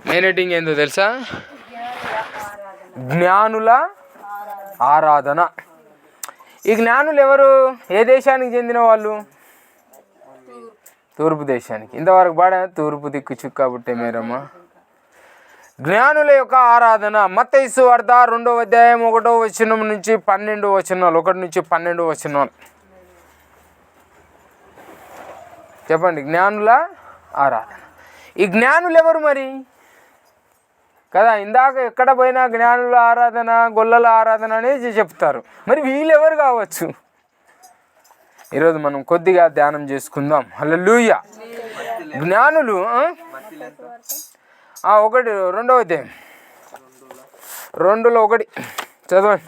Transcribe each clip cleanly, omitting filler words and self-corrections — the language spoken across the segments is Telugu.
మెయిన్ హెడ్డింగ్ ఏందో తెలుసా? జ్ఞానుల ఆరాధన. ఈ జ్ఞానులు ఎవరు? ఏ దేశానికి చెందిన వాళ్ళు? తూర్పు దేశానికి. ఇంతవరకు పాడా తూర్పు దిక్కు చుక్క బుట్టే మేరమ్మ. జ్ఞానుల యొక్క ఆరాధన. మత్తయి సువార్త 2వ అధ్యాయం 1వ వచనం నుంచి 12 వచనాలు, 1 నుంచి 12 వచనాలు చెప్పండి. జ్ఞానుల ఆరాధన. ఈ జ్ఞానులు ఎవరు మరి? కదా, ఇందాక ఎక్కడ పోయినా జ్ఞానుల ఆరాధన, గొల్లల ఆరాధన అనేది చెప్తారు. మరి వీళ్ళు ఎవరు కావచ్చు? ఈరోజు మనం కొద్దిగా ధ్యానం చేసుకుందాం. హల్లెలూయా. జ్ఞానులు 2వ అధ్యాయం 2లో 1 చదవండి.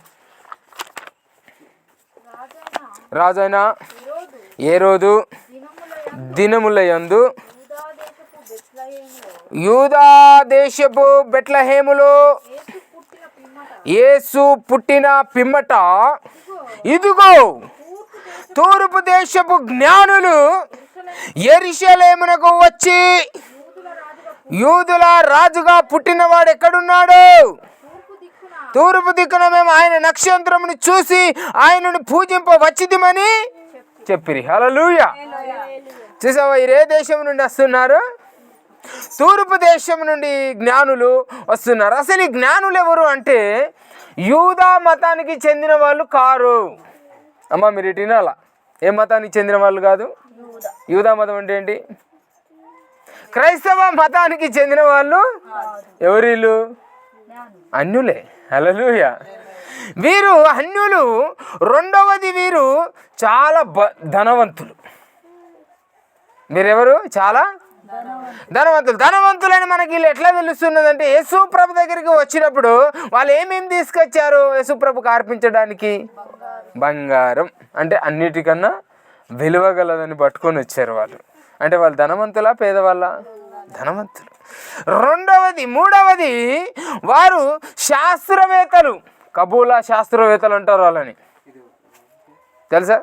రాజైన హేరోదు దినములయందు యూదా దేశపు బెత్లెహేములో యేసు పుట్టిన పిమ్మట ఇదిగో తూర్పు దేశపు జ్ఞానులు యెరూషలేమునకు వచ్చి, యూదుల రాజుగా పుట్టినవాడు ఎక్కడున్నాడు? తూర్పు దిక్కున మేము ఆయన నక్షత్రమును చూసి ఆయనను పూజింపవచ్చితిమని చెప్పిరి. హల్లెలూయా. చూసావా, ఏ దేశం నుండి వస్తున్నారు? తూర్పు దేశం నుండి జ్ఞానులు వస్తున్నారు. అసలు ఈ జ్ఞానులు ఎవరు అంటే యూదా మతానికి చెందిన వాళ్ళు కారు. అమ్మ మీరు ఇటు వినాలా. ఏ మతానికి చెందిన వాళ్ళు కాదు. యూదా మతం అంటే ఏంటి? క్రైస్తవ మతానికి చెందిన వాళ్ళు. ఎవరు వీళ్ళు? అన్యులే. హల్లెలూయా. వీరు అన్యులు. రెండవది, వీరు చాలా ధనవంతులు. మీరెవరు? చాలా ధనవంతులు. ధనవంతులని మనకి వీళ్ళు ఎట్లా తెలుస్తున్నదంటే, యేసు ప్రభు దగ్గరికి వచ్చినప్పుడు వాళ్ళు ఏమేమి తీసుకొచ్చారు యేసు ప్రభుకి అర్పించడానికి? బంగారం. అంటే అన్నిటికన్నా విలువగలదని పట్టుకొని వచ్చారు వాళ్ళు. అంటే వాళ్ళు ధనవంతులా పేదవాళ్ళ? ధనవంతులు. మూడవది వారు శాస్త్రవేత్తలు. కబూలా శాస్త్రవేత్తలు అంటారు వాళ్ళని. తెలుసా?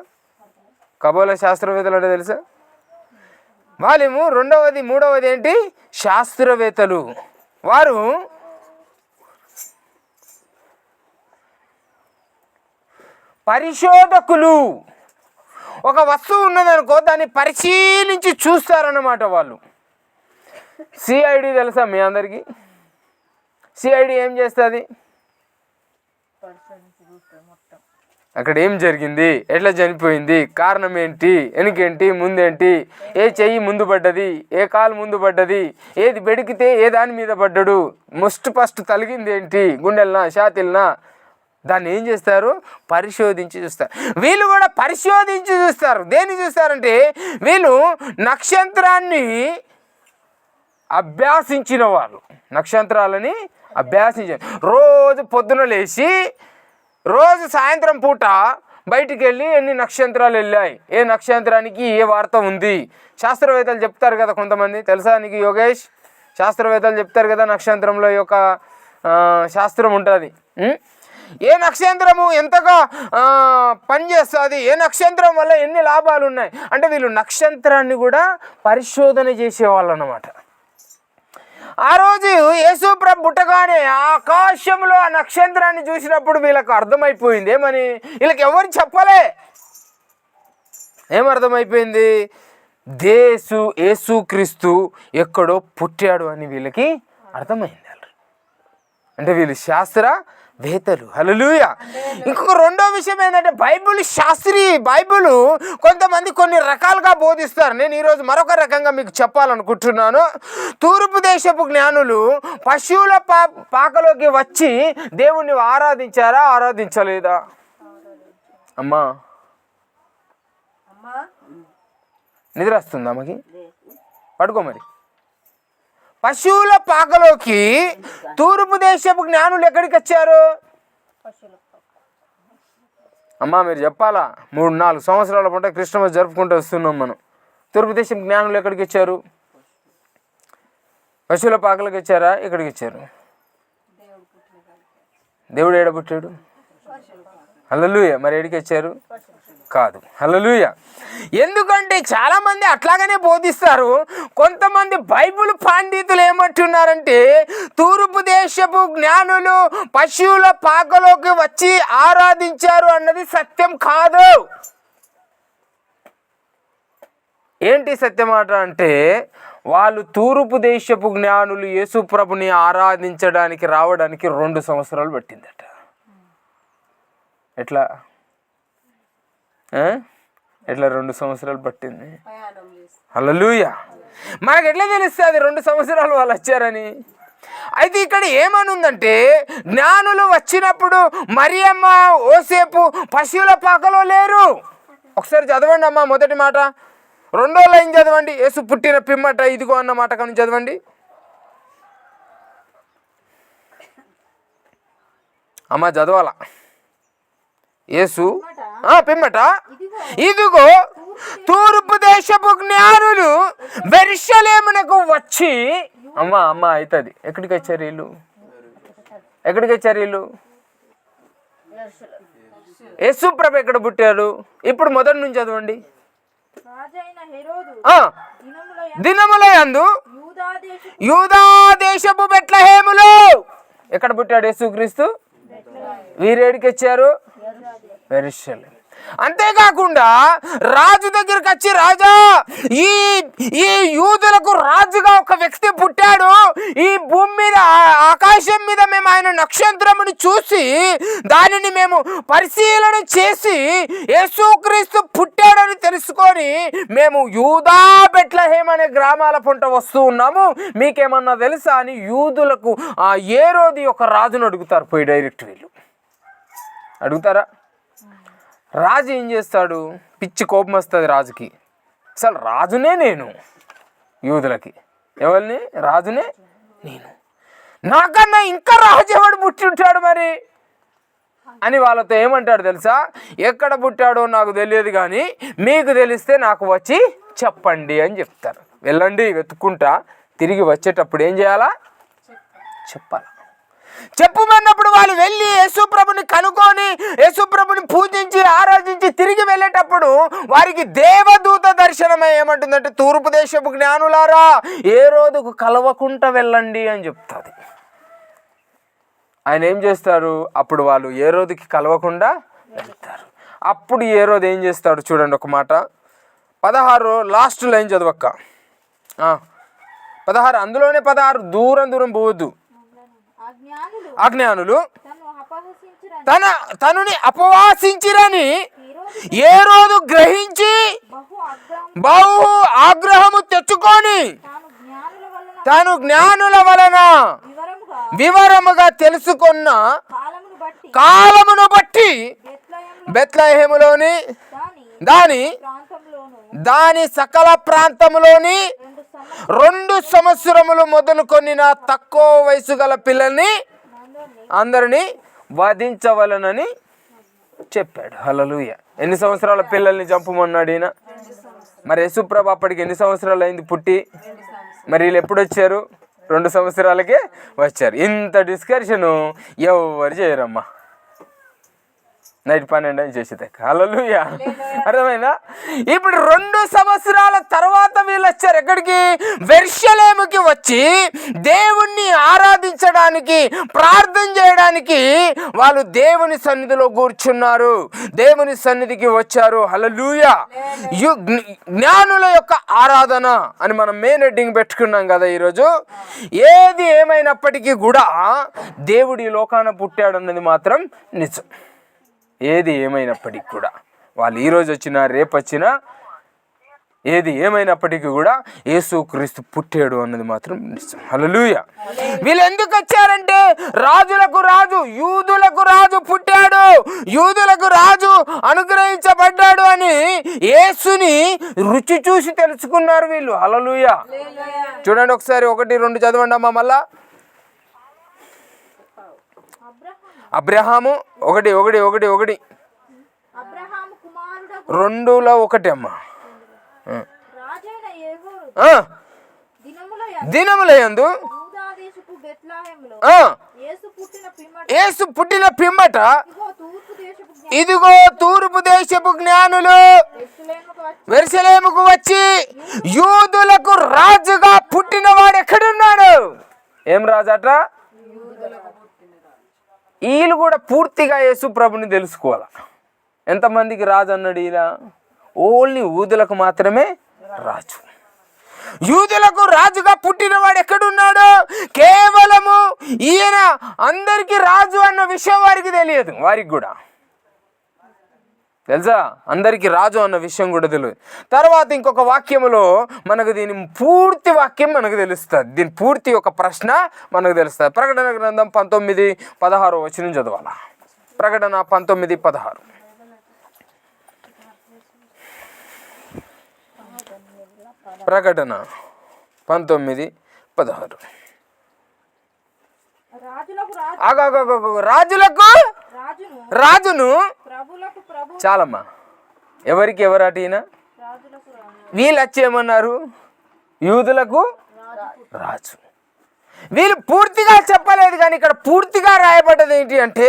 కబూలా శాస్త్రవేత్తలు అంటే తెలుసా? వాళ్ళేమో మూడవది ఏంటి? శాస్త్రవేత్తలు. వారు పరిశోధకులు. ఒక వస్తువు ఉన్నదనుకో, దాన్ని పరిశీలించి చూస్తారన్నమాట వాళ్ళు. సిఐడి తెలుసా మీ అందరికీ? సిఐడి ఏం చేస్తుంది? అక్కడ ఏం జరిగింది, ఎట్లా చనిపోయింది, కారణం ఏంటి, వెనుకేంటి, ముందేంటి, ఏ చెయ్యి ముందు పడ్డది, ఏ కాలు ముందు పడ్డది, ఏది బెడికితే ఏ దాని మీద పడ్డాడు, ఫస్ట్ తలిగింది ఏంటి, గుండెలనా ఛాతీలనా, దాన్ని ఏం చేస్తారు? పరిశోధించి చూస్తారు. వీళ్ళు కూడా పరిశోధించి చూస్తారు. దేన్ని చూస్తారంటే, వీళ్ళు నక్షత్రాన్ని అభ్యాసించిన వాళ్ళు. నక్షత్రాలని అభ్యాసించారు. రోజు పొద్దున లేచి రోజు సాయంత్రం పూట బయటికి వెళ్ళి ఎన్ని నక్షత్రాలు వెళ్ళాయి, ఏ నక్షత్రానికి ఏ వార్త ఉంది, శాస్త్రవేత్తలు చెప్తారు కదా కొంతమంది. తెలుసా నీకు యోగేష్? శాస్త్రవేత్తలు చెప్తారు కదా నక్షత్రంలో యొక్క శాస్త్రం ఉంటుంది. ఏ నక్షత్రము ఎంతగా పనిచేస్తుంది, ఏ నక్షత్రం వల్ల ఎన్ని లాభాలు ఉన్నాయి అంటే వీళ్ళు నక్షత్రాన్ని కూడా పరిశోధన చేసేవాళ్ళు అన్నమాట. ఆ రోజు యేసు ప్రభు పుట్టగానే ఆకాశంలో ఆ నక్షత్రాన్ని చూసినప్పుడు వీళ్ళకు అర్థమైపోయింది. ఏమని? వీళ్ళకి ఎవరు చెప్పలే. ఏమర్థమైపోయింది? యేసుక్రీస్తు ఎక్కడో పుట్టాడు అని వీళ్ళకి అర్థమైంది. అంటే వీళ్ళు శాస్త్రవేత్తలు. హల్లెలూయా. ఇంకొక రెండో విషయం ఏంటంటే, బైబిల్ కొంతమంది కొన్ని రకాలుగా బోధిస్తారు. నేను ఈరోజు మరొక రకంగా మీకు చెప్పాలనుకుంటున్నాను. తూర్పు దేశపు జ్ఞానులు పశువుల పాకలోకి వచ్చి దేవుణ్ణి ఆరాధించారా, ఆరాధించలేదా? అమ్మా నిద్ర వస్తుందా? అమ్మకి పడుకో మరి. పశువుల పాకలోకి తూర్పు దేశపు జ్ఞానులు ఎక్కడికి వచ్చారు? అమ్మా మీరు చెప్పాలా. 3-4 సంవత్సరాల పాటు క్రిస్మస్ జరుపుకుంటూ వస్తున్నాం మనం. తూర్పు దేశపు జ్ఞానులు ఎక్కడికి వచ్చారు? పశువుల పాకలోకి వచ్చారా? ఎక్కడికి వచ్చారు? దేవుడు ఏడ పుట్టాడు? హల్లెలూయా. మరి ఎక్కడికి వచ్చారు? కాదు. హల్లెలూయా. ఎందుకంటే చాలామంది అట్లాగనే బోధిస్తారు. కొంతమంది బైబిల్ పండితులు ఏమంటున్నారంటే తూర్పు దేశపు జ్ఞానులు పశువుల పాకలోకి వచ్చి ఆరాధించారు అన్నది సత్యం కాదు. ఏంటి సత్యమాట అంటే వాళ్ళు తూర్పు దేశపు జ్ఞానులు యేసు ప్రభుని ఆరాధించడానికి రావడానికి 2 సంవత్సరాలు పట్టిందట. ఎట్లా 2 సంవత్సరాలు పట్టింది? హల్లెలూయా. మనకు ఎట్లా తెలుస్తుంది 2 సంవత్సరాలు వాళ్ళు వచ్చారని? అయితే ఇక్కడ ఏమనుందంటే జ్ఞానులు వచ్చినప్పుడు మరియమ్మ ఓసేపు పశువుల పాకలో లేరు. ఒకసారి చదవండి అమ్మా మొదటి మాట. 2వ లైన్ చదవండి. యేసు పుట్టిన పిమ్మట ఇదిగో అన్న మాట కానీ చదవండి అమ్మా, చదవాలా? యేసు పిమ్మట ఇదిగో తూర్పు దేశపు జ్ఞానులు యెరూషలేమునకు వచ్చి అమ్మా అవుతుంది. ఎక్కడికి వచ్చారు వీళ్ళు? యేసు ప్రభు ఎక్కడ పుట్టారు? ఇప్పుడు మొదటి నుంచి చదవండి. దినముల యందు యూదా దేశపు బెత్లెహేములో ఎక్కడ పుట్టాడు యేసుక్రీస్తు? వీరేడికి వచ్చారు? యెరూషలేము. అంతేకాకుండా రాజు దగ్గరికి వచ్చి రాజా ఈ యూదులకు రాజుగా ఒక వ్యక్తి పుట్టాడు. ఈ భూమి మీద ఆకాశం మీద మేము ఆయన నక్షత్రముని చూసి దానిని మేము పరిశీలన చేసి యేసుక్రీస్తు పుట్టాడని తెలుసుకొని మేము యూదా బెత్లెహేమ్ అనే గ్రామాల పొంట వస్తూ ఉన్నాము, మీకేమన్నా తెలుసా అని యూదులకు హేరోదు ఒక రాజును అడుగుతారు. పోయి డైరెక్ట్ వీళ్ళు అడుగుతారా? రాజు ఏం చేస్తాడు? పిచ్చి కోపం వస్తుంది రాజుకి. అసలు రాజునే నేను, యూదులకి ఎవరిని? రాజునే నేను, నాకన్నా ఇంకా రాజు ఎవడు పుట్టి ఉంటాడు మరి అని వాళ్ళతో ఏమంటాడు తెలుసా? ఎక్కడ పుట్టాడో నాకు తెలియదు కానీ మీకు తెలిస్తే నాకు వచ్చి చెప్పండి అని చెప్తారు. వెళ్ళండి వెతుక్కుంటా, తిరిగి వచ్చేటప్పుడు ఏం చేయాలా? చెప్పాలి. చెప్పుమన్నప్పుడు వాళ్ళు వెళ్ళి యేసుప్రభుని కనుక్కొని యేసుప్రభుని పూజించి ఆరాధించి తిరిగి వెళ్ళేటప్పుడు వారికి దేవదూత దర్శనమై ఏమంటుందంటే తూర్పు దేశపు జ్ఞానులారా హేరోదుకు కలవకుండా వెళ్ళండి అని చెప్తుంది. ఆయన ఏం చేస్తారు? అప్పుడు వాళ్ళు హేరోదుకి కలవకుండా వెళ్తారు. అప్పుడు హేరోదు ఏం చేస్తాడు చూడండి ఒక మాట. 16 లాస్ట్ లైన్ చదవక్క. 16 అందులోనే 16 దూరం పోవద్దు. అజ్ఞానులు తనని అపవాసించిరని హేరోదు గ్రహించి బహు ఆగ్రహము తెచ్చుకొని తాను జ్ఞానుల వలన వివరముగా తెలుసుకున్న కాలమును బట్టి బెత్లెహేములోని దాని సకల ప్రాంతములోని 2 సంవత్సరములు మొదలుకొని నా తక్కువ వయసు గల పిల్లల్ని అందరినీ వధించవలనని చెప్పాడు. హల్లెలూయా. ఎన్ని సంవత్సరాల పిల్లల్ని చంపమన్నాడు ఈయన? మరి యేసుప్రభు అప్పటికి ఎన్ని సంవత్సరాలు అయింది పుట్టి? మరి వీళ్ళు ఎప్పుడు వచ్చారు? 2 సంవత్సరాలకే వచ్చారు. ఇంత డిస్కషను ఎవరు చేయరమ్మా. నైట్ 12 చేసేదాక. హల్లెలూయా. అర్థమైందా? ఇప్పుడు 2 సంవత్సరాల తర్వాత వీళ్ళు వచ్చారు. ఎక్కడికి? యెరూషలేముకి వచ్చి దేవుణ్ణి ఆరాధించడానికి, ప్రార్థన చేయడానికి వాళ్ళు దేవుని సన్నిధిలో కూర్చున్నారు, దేవుని సన్నిధికి వచ్చారు. హల్లెలూయా. జ్ఞానుల యొక్క ఆరాధన అని మనం మెయిన్ హెడ్డింగ్ పెట్టుకున్నాం కదా ఈరోజు. ఏది ఏమైనప్పటికీ కూడా దేవుడి లోకాన పుట్టాడన్నది మాత్రం నిజం. ఏది ఏమైనప్పటికీ కూడా వాళ్ళు ఈరోజు వచ్చినా రేపు వచ్చినా ఏది ఏమైనప్పటికీ కూడా యేసుక్రీస్తు పుట్టాడు అన్నది మాత్రం నిజం. హల్లెలూయా. వీళ్ళు ఎందుకు వచ్చారంటే రాజులకు రాజు, యూదులకు రాజు పుట్టాడు, యూదులకు రాజు అనుగ్రహించబడ్డాడు అని యేసుని రుచి చూసి తెలుసుకున్నారు వీళ్ళు. హల్లెలూయా. చూడండి ఒకసారి 1, 2 చదవండి అమ్మా. మళ్ళా అబ్రహాము 1 2లో 1 అమ్మా. దినముల యందు యేసు పుట్టిన పిమ్మట ఇదిగో తూర్పు దేశపు జ్ఞానులు యెరూషలేముకు వచ్చి యూదులకు రాజుగా పుట్టినవాడు ఎక్కడున్నాడు? ఏం రాజు అట? వీళ్ళు కూడా పూర్తిగా యేసు ప్రభుని తెలుసుకోవాలి. ఎంతమందికి రాజు అన్నాడు? ఇలా ఓన్లీ యూదులకు మాత్రమే రాజు. యూదులకు రాజుగా పుట్టినవాడు ఎక్కడున్నాడు? కేవలము ఈయన అందరికీ రాజు అన్న విషయం వారికి తెలియదు. వారికి కూడా తెలుసా? అందరికీ రాజు అన్న విషయం కూడా తెలియదు. తర్వాత ఇంకొక వాక్యములో మనకు దీని పూర్తి వాక్యం మనకు తెలుస్తుంది. దీని పూర్తి ఒక ప్రశ్న మనకు తెలుస్తుంది. ప్రకటన గ్రంథం 19:16 వచనం చదవాలా? ప్రకటన 19:16. ప్రకటన 19:16. రాజును చాలమ్మా. ఎవరికి ఎవరట? ఈయన వీళ్ళు వచ్చేమన్నారు? యూదులకు రాజు. వీళ్ళు పూర్తిగా చెప్పలేదు, కానీ ఇక్కడ పూర్తిగా రాయబడ్డది ఏంటి అంటే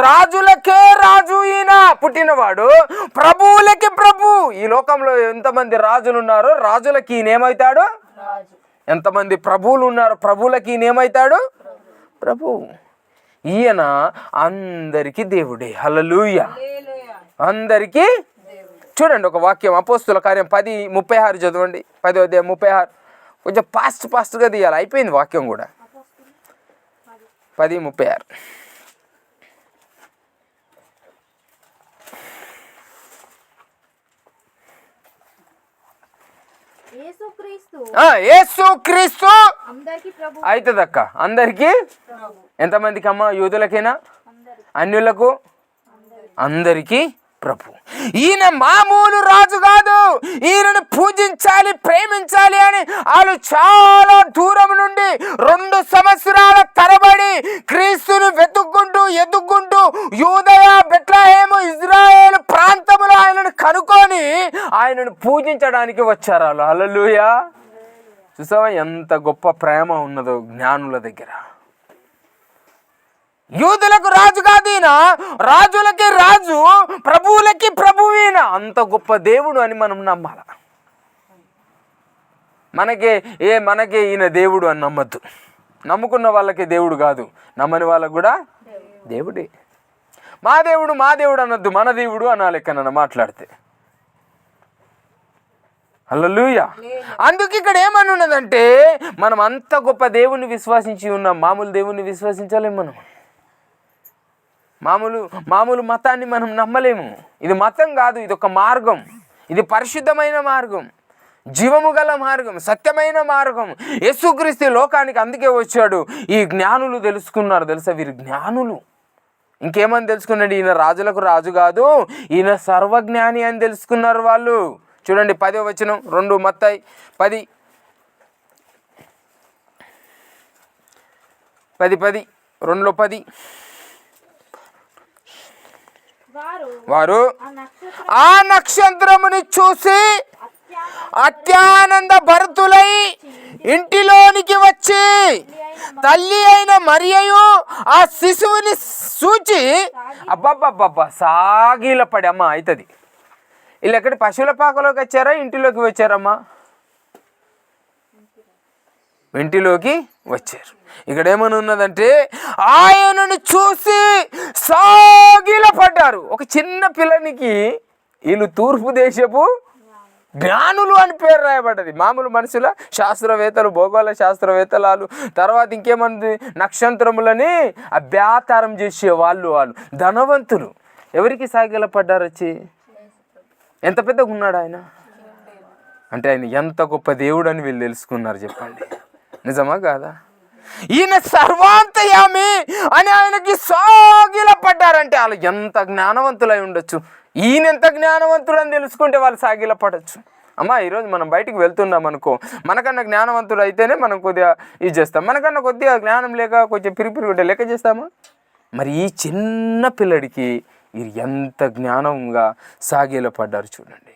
రాజులకే రాజు ఈయన పుట్టినవాడు, ప్రభువులకి ప్రభు. ఈ లోకంలో ఎంతమంది రాజులు ఉన్నారో రాజులకి ఈయన ఏమవుతాడు? ఎంతమంది ప్రభువులు ఉన్నారో ప్రభువులకి ఈయన ఏమవుతాడు? ప్రభు. ఈయన అందరికీ దేవుడే. హల్లెలూయా. అందరికీ. చూడండి ఒక వాక్యం, అపోస్తుల కార్యం 10:36 చదవండి. 10:36. కొంచెం ఫాస్ట్గా తీయాలి, అయిపోయింది వాక్యం కూడా. 10:36. యేసుక్రీస్తు అవుతుందక్క. అందరికీ. ఎంతమందికి అమ్మ? యూదులకేనా? అన్యులకు? అందరికీ ప్రభు. ఈయన మామూలు రాజు కాదు. ఈయనను పూజించాలి, ప్రేమించాలి అని వాళ్ళు చాలా దూరం నుండి 2 సంవత్సరాల తరబడి క్రీస్తును ఎదుక్కుంటూ యూదయ, బెత్లెహేము, ఇజ్రాయేల్ ప్రాంతంలో ఆయనను కనుక్కొని ఆయనను పూజించడానికి వచ్చారు వాళ్ళు. హల్లెలూయా. చూసావా ఎంత గొప్ప ప్రేమ ఉన్నదో జ్ఞానుల దగ్గర. యూదులకు రాజు కాదు ఈయన, రాజులకి రాజు, ప్రభువులకి ప్రభువు ఈయన. అంత గొప్ప దేవుడు అని మనం నమ్మాల. మనకి ఈయన దేవుడు అని నమ్మద్దు. నమ్ముకున్న వాళ్ళకి దేవుడు కాదు, నమ్మని వాళ్ళకు కూడా దేవుడే. మా దేవుడు అనొద్దు, మన దేవుడు అనాలి ఎక్కడన్నా మాట్లాడితే. హల్లెలూయా. అందుకు ఇక్కడ ఏమని ఉన్నదంటే మనం అంత గొప్ప దేవుణ్ణి విశ్వసించి ఉన్నాం. మామూలు దేవుణ్ణి విశ్వసించలేము. మనం మామూలు మతాన్ని మనం నమ్మలేము. ఇది మతం కాదు, ఇది ఒక మార్గం. ఇది పరిశుద్ధమైన మార్గం, జీవము గల మార్గం, సత్యమైన మార్గం. యేసుక్రీస్తు లోకానికి అందుకే వచ్చాడు. ఈ జ్ఞానులు తెలుసుకున్నారు. తెలుసా? వీరు జ్ఞానులు. ఇంకేమని తెలుసుకున్నాడు? ఈయన రాజులకు రాజు కాదు, ఈయన సర్వజ్ఞాని అని తెలుసుకున్నారు వాళ్ళు. చూడండి 10వ వచనం, 2 మత్తయి 10:10. 2లో 10. వారు ఆ నక్షత్రముని చూసి అత్యానంద భరితులై ఇంటిలోనికి వచ్చి తల్లి అయిన మరియయు ఆ శిశువుని చూచి అబ్బబ్బబ్బబ్బా సాగిలపడి. అమ్మ అవుతుంది. వీళ్ళు ఎక్కడి పశువుల పాకలోకి వచ్చారా, ఇంటిలోకి వచ్చారమ్మా? ఇంటిలోకి వచ్చారు. ఇక్కడ ఏమని ఉన్నదంటే ఆయనను చూసి సాగిలపడ్డారు. ఒక చిన్న పిల్లనికి వీళ్ళు తూర్పు దేశపు జ్ఞానులు అని పేరు రాయబడ్డది. మామూలు మనుషుల శాస్త్రవేత్తలు, భూగోళ శాస్త్రవేత్తలు. తర్వాత ఇంకేమంది? నక్షత్రములని అభ్యాతారం చేసే వాళ్ళు ధనవంతులు. ఎవరికి సాగిలపడ్డారు వచ్చి? ఎంత పెద్దగా ఉన్నాడు ఆయన అంటే ఆయన ఎంత గొప్ప దేవుడు అని వీళ్ళు తెలుసుకున్నారు. చెప్పండి, నిజమా కాదా? ఈయన సర్వాంతయామి అని ఆయనకి సాగిలపడ్డారంటే వాళ్ళు ఎంత జ్ఞానవంతులై ఉండొచ్చు. ఈయన ఎంత జ్ఞానవంతుడు అని తెలుసుకుంటే వాళ్ళు సాగిలపడచ్చు. అమ్మా ఈరోజు మనం బయటికి వెళ్తున్నాం అనుకో, మనకన్నా జ్ఞానవంతుడు అయితేనే మనం కొద్దిగా ఇది చేస్తాం. మనకన్నా కొద్దిగా జ్ఞానం లేక కొంచెం పిరిపిరి ఉంటే లెక్క చేస్తామా? మరి ఈ చిన్న పిల్లడికి వీరు ఎంత జ్ఞానంగా సాగిలపడ్డారు చూడండి.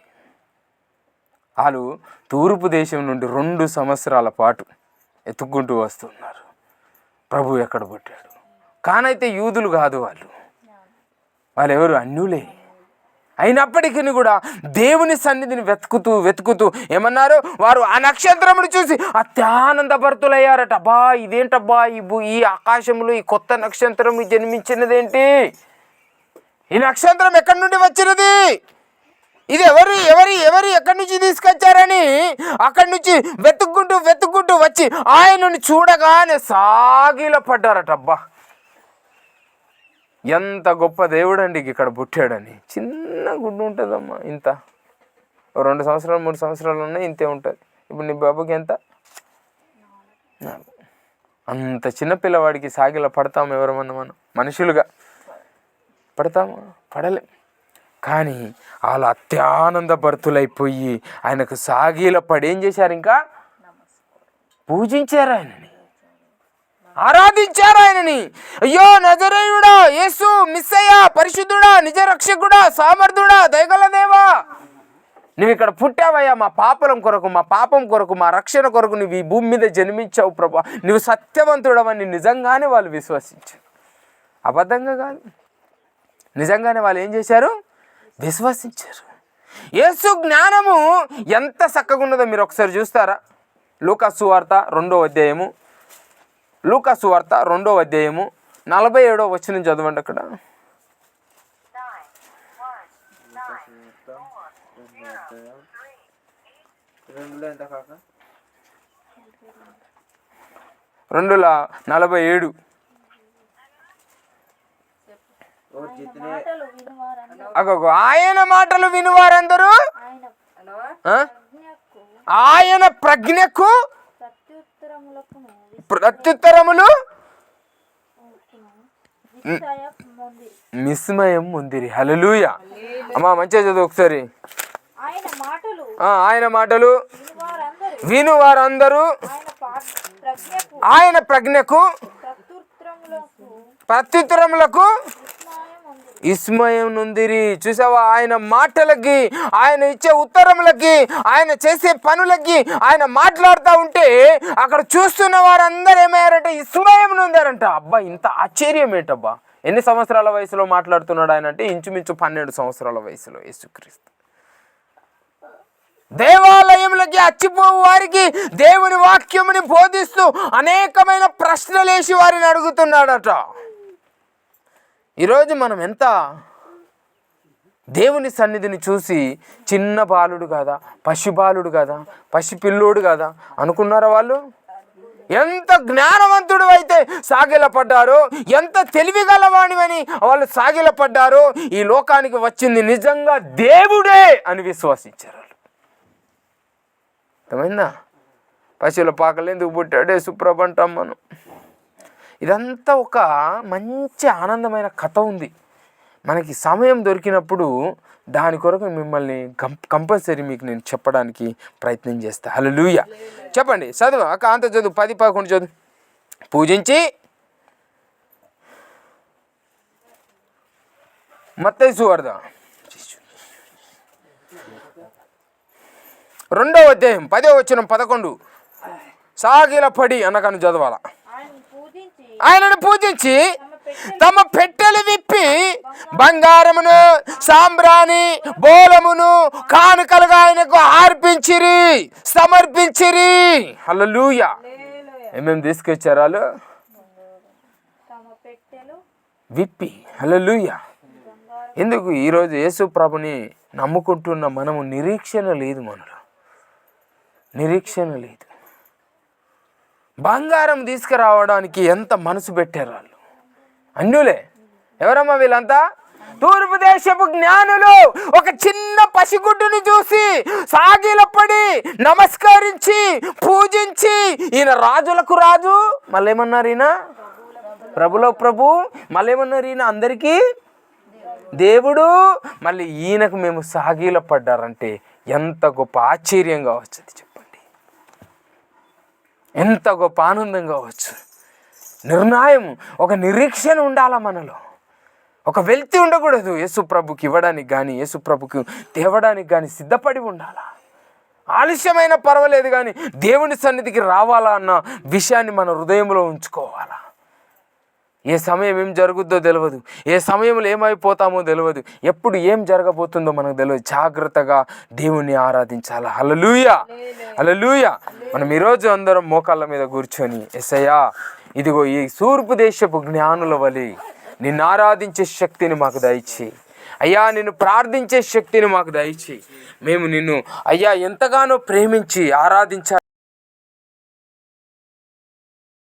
వాళ్ళు తూర్పు దేశం నుండి 2 సంవత్సరాల పాటు ఎత్తుక్కుంటూ వస్తున్నారు. ప్రభు ఎక్కడ పుట్టాడు? కానైతే యూదులు కాదు, వాళ్ళెవరు? అన్యులే. అయినప్పటికీ కూడా దేవుని సన్నిధిని వెతుకుతూ ఏమన్నారు? వారు ఆ నక్షత్రమును చూసి అత్యానందభరితులయ్యారట. అబ్బా, ఇదేంటబ్బా, ఈ ఆకాశంలో ఈ కొత్త నక్షత్రం జన్మించినదేంటి? ఈ నక్షత్రం ఎక్కడి నుండి వచ్చినది? ఇది ఎవరు ఎక్కడి నుంచి తీసుకొచ్చారని అక్కడి నుంచి వెతుక్కుంటూ వచ్చి ఆయనను చూడగానే సాగిలపడ్డారట. అబ్బా, ఎంత గొప్ప దేవుడండి ఇక్కడ పుట్టాడని. చిన్న గుడ్డు ఉంటుందమ్మా, ఇంత 2 సంవత్సరాలు 3 సంవత్సరాలు ఉన్నాయి, ఇంతే ఉంటుంది. ఇప్పుడు నీ బాబుకి ఎంత? అంత చిన్న పిల్లవాడికి సాగిల పడతాము ఎవరమన్నా? మనం మనుషులుగా పడతామా? పడలేం. కానీ వాళ్ళు అత్యానంద భరితులైపోయి ఆయనకు సాగిల పడి ఏం చేశారు? ఇంకా పూజించారు ఆయనని, ఆరాధించారు ఆయనని. అయ్యో నజరేయుడా, యేసు మెస్సయ్య, పరిశుద్ధుడా, నిజ రక్షకుడా, సామర్థుడా, దయగల దేవా, నువ్వు ఇక్కడ పుట్టావయ్యా మా పాపం కొరకు మా రక్షణ కొరకు నువ్వు ఈ భూమి మీద జన్మించావు ప్రభా, నువ్వు సత్యవంతుడవని నిజంగానే వాళ్ళు విశ్వసించారు. అబద్ధంగా కాదు, నిజంగానే వాళ్ళు ఏం చేశారు? విశ్వసించారు. యేసు జ్ఞానము ఎంత చక్కగా ఉన్నదో మీరు ఒకసారి చూస్తారా? లూకాసు వార్త 2వ అధ్యాయము, లూకాసు వార్త 2వ అధ్యాయము 47వ వచనం చదవండి. అక్కడ రెండుల 47. ఆయన మాటలు వినువారందరూ ఆయన ప్రజ్ఞకు ప్రత్యుత్తరములు విస్మయం పొందిరి. హల్లెలూయా. అమ్మా మంచిగా చదువు ఒకసారి. ఆయన మాటలు విను వారందరూ ఆయన ప్రజ్ఞకు ప్రత్యుత్తరములకు విస్మయం నొందిరి. చూసావా? ఆయన మాటలకి, ఆయన ఇచ్చే ఉత్తరములకి, ఆయన చేసే పనులకి, ఆయన మాట్లాడుతూ ఉంటే అక్కడ చూస్తున్న వారందరూ ఏమయ్యారంటే విస్మయం నొందారంట. అబ్బా, ఇంత ఆశ్చర్యం ఏంటబ్బా! ఎన్ని సంవత్సరాల వయసులో మాట్లాడుతున్నాడు ఆయన అంటే? ఇంచుమించు 12 సంవత్సరాల వయసులో యేసుక్రీస్తు దేవాలయములకి అచ్చిపోవు వారికి దేవుని వాక్యముని బోధిస్తూ అనేకమైన ప్రశ్నలేసి వారిని అడుగుతున్నాడట. ఈరోజు మనం ఎంత దేవుని సన్నిధిని చూసి చిన్న బాలుడు కదా, పసిబాలుడు కదా, పసిపిల్లోడు కదా అనుకున్నారా వాళ్ళు? ఎంత జ్ఞానవంతుడు అయితే సాగిలపడ్డారో, ఎంత తెలివిగలవాణివని వాళ్ళు సాగిలపడ్డారో, ఈ లోకానికి వచ్చింది నిజంగా దేవుడే అని విశ్వసించారు. అర్థమైందా? పశువుల పాకలు ఎందుకు పుట్టాడే సుప్రభ అంటాం మనం. ఇదంతా ఒక మంచి ఆనందమైన కథ ఉంది. మనకి సమయం దొరికినప్పుడు దాని కొరకు మిమ్మల్ని కంపల్సరీ మీకు నేను చెప్పడానికి ప్రయత్నం చేస్తా. హల్లెలూయా. చెప్పండి, చదువు అక్క, అంత చదువు, 10-11 చదువు. పూజించి మత్తయి సువార్త 2వ అధ్యాయం 10వ వచనం 11. సాగిలపడి అనకను చదవాల. ఆయనను పూజించి తమ పెట్టెలు విప్పి బంగారమును, సాంబ్రాణి, బోలమును కానుకలుగా ఆయనకు అర్పించిరి, సమర్పించిరి. హల్లెలూయా. ఏమేమి తీసుకొచ్చారు వాళ్ళు? విప్పి. హల్లెలూయా. ఎందుకు? ఈరోజు యేసు ప్రభుని నమ్ముకుంటున్న మనము నిరీక్షణ లేదు, మనలో నిరీక్షణ లేదు. బంగారం తీసుకురావడానికి ఎంత మనసు పెట్టారు వాళ్ళు. అన్యులే. ఎవరమ్మా వీళ్ళంతా? తూర్పు దేశపు జ్ఞానులు. ఒక చిన్న పసిగుడ్డుని చూసి సాగిలపడి నమస్కరించి పూజించి, ఈయన రాజులకు రాజు, మళ్ళీ ఏమన్నారు? ఈయన ప్రభులో ప్రభు, మళ్ళీ ఏమన్నారు? ఈయన అందరికీ దేవుడు. మళ్ళీ ఈయనకు మేము సాగిలపడ్డారంటే ఎంత గొప్ప ఆశ్చర్యంగా వచ్చేది చెప్పండి. ఎంత గొప్ప ఆనందం కావచ్చు. నిర్ణయం, ఒక నిరీక్షణ ఉండాలా మనలో. ఒక వెల్తి ఉండకూడదు. యేసు ప్రభుకి ఇవ్వడానికి కానీ, యేసు ప్రభుకి తేవడానికి కానీ సిద్ధపడి ఉండాలా. ఆలస్యమైన పర్వాలేదు కానీ దేవుని సన్నిధికి రావాలా అన్న విషయాన్ని మన హృదయంలో ఉంచుకోవాలా. ఏ సమయం ఏం జరుగుద్దో తెలియదు, ఏ సమయంలో ఏమైపోతామో తెలియదు, ఎప్పుడు ఏం జరగబోతుందో మనకు తెలియదు. జాగ్రత్తగా దేవుణ్ణి ఆరాధించాలి. హల్లెలూయా, హల్లెలూయా. మనం ఈరోజు అందరం మోకాళ్ళ మీద కూర్చొని, యేసయ్యా ఇదిగో ఈ తూర్పు దేశపు జ్ఞానుల వలె నిన్ను ఆరాధించే శక్తిని మాకు దయచేయి అయ్యా, నిన్ను ప్రార్థించే శక్తిని మాకు దయచేయి. మేము నిన్ను అయ్యా ఎంతగానో ప్రేమించి ఆరాధించాలి.